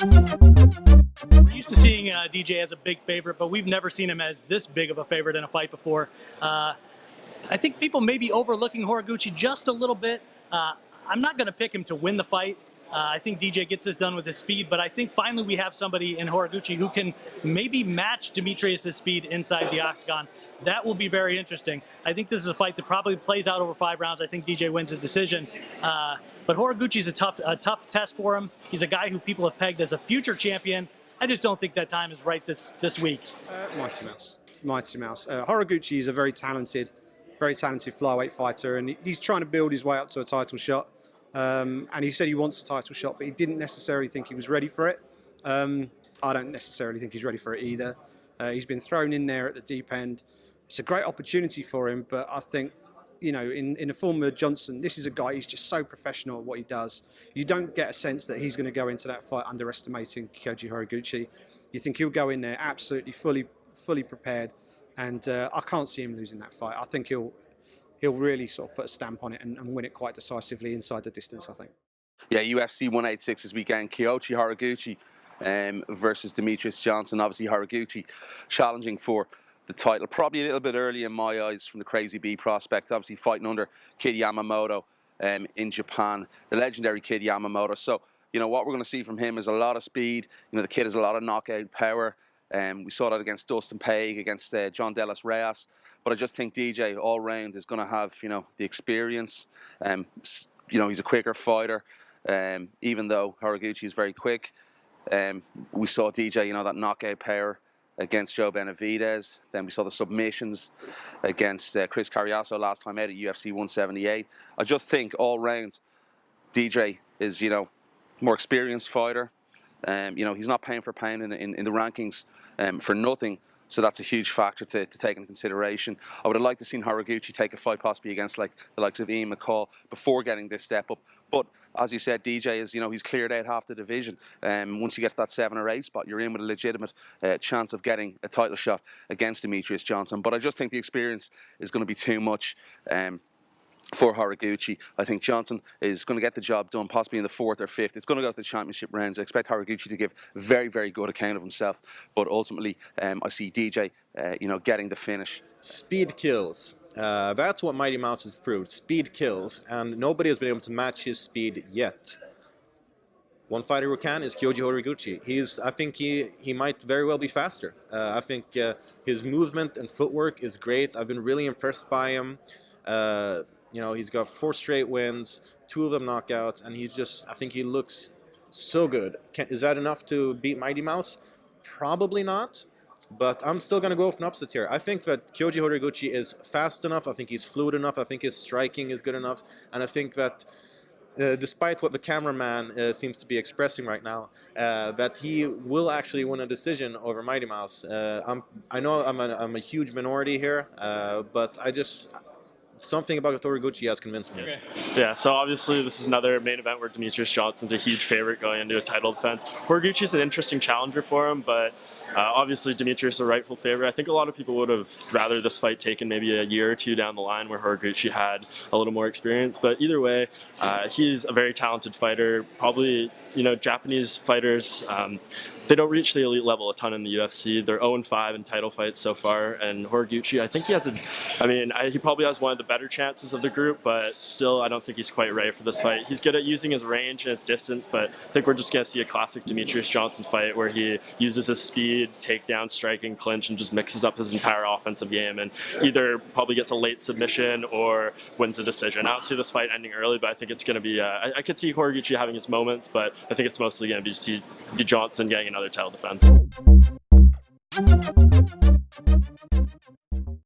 We're used to seeing DJ as a big favorite, but we've never seen him as this big of a favorite in a fight before. I think people may be overlooking Horiguchi just a little bit. I'm not going to pick him to win the fight. I think DJ gets this done with his speed, but I think finally we have somebody in Horiguchi who can maybe match Demetrious' speed inside the octagon. That will be very interesting. I think this is a fight that probably plays out over 5 rounds. I think DJ wins the decision. But Horiguchi's a tough test for him. He's a guy who people have pegged as a future champion. I just don't think that time is right this week. Mighty Mouse. Horiguchi is a very talented flyweight fighter, and he's trying to build his way up to a title shot. And he said he wants a title shot, but he didn't necessarily think he was ready for it. I don't necessarily think he's ready for it either. He's been thrown in there at the deep end. It's a great opportunity for him, but I think, you know, in the form of Johnson, this is a guy, he's just so professional at what he does. You don't get a sense that he's going to go into that fight underestimating Kyoji Horiguchi. You think he'll go in there absolutely fully prepared, and I can't see him losing that fight. I think he'll really sort of put a stamp on it and win it quite decisively inside the distance, I think. Yeah, UFC 186 this weekend. Kyoji Horiguchi versus Demetrious Johnson. Obviously, Horiguchi challenging for the title. Probably a little bit early in my eyes from the Crazy B prospect. Obviously, fighting under Kid Yamamoto in Japan, the legendary Kid Yamamoto. So, you know, what we're going to see from him is a lot of speed. You know, the kid has a lot of knockout power. We saw that against Dustin Paige, against John De Los Reyes. But I just think DJ all round is going to have, you know, the experience. You know, he's a quicker fighter, even though Horiguchi is very quick. We saw DJ, you know, that knockout power against Joe Benavidez. Then we saw the submissions against Chris Carriazo last time out at UFC 178. I just think all round DJ is, you know, more experienced fighter. You know, he's not pound for pound in the rankings for nothing. So that's a huge factor to take into consideration. I would have liked to seen Horiguchi take a fight possibly against like the likes of Ian McCall before getting this step up. But as you said, DJ is, you know, he's cleared out half the division. Once you get to that 7 or 8 spot, you're in with a legitimate chance of getting a title shot against Demetrious Johnson. But I just think the experience is going to be too much for Horiguchi. I think Johnson is going to get the job done, possibly in the 4th or 5th. It's going to go to the championship rounds. I expect Horiguchi to give very, very good account of himself. But ultimately, I see DJ, you know, getting the finish. Speed kills. That's what Mighty Mouse has proved. Speed kills, and nobody has been able to match his speed yet. One fighter who can is Kyoji Horiguchi. I think he might very well be faster. I think his movement and footwork is great. I've been really impressed by him. You know, he's got 4 straight wins, 2 of them knockouts, and I think he looks so good. Is that enough to beat Mighty Mouse? Probably not, but I'm still going to go with an upset here. I think that Kyoji Horiguchi is fast enough, I think he's fluid enough, I think his striking is good enough, and I think that despite what the cameraman seems to be expressing right now, that he will actually win a decision over Mighty Mouse. I know I'm a huge minority here, but something about Horiguchi has convinced me. Okay. Yeah, so obviously this is another main event where Demetrious Johnson's a huge favorite going into a title defense. Horiguchi's an interesting challenger for him, but obviously Demetrious a rightful favorite. I think a lot of people would have rather this fight taken maybe a year or 2 down the line where Horiguchi had a little more experience. But either way, he's a very talented fighter. Probably, you know, Japanese fighters, they don't reach the elite level a ton in the UFC. They're 0-5 in title fights so far, and Horiguchi, I think he has he probably has one of the better chances of the group, but still I don't think he's quite ready for this fight. He's good at using his range and his distance, but I think we're just going to see a classic Demetrious Johnson fight where he uses his speed, takedown, striking, clinch, and just mixes up his entire offensive game and either probably gets a late submission or wins a decision. I don't see this fight ending early, but I think it's going to be, I could see Horiguchi having his moments, but I think it's mostly going to be Johnson getting another title defense.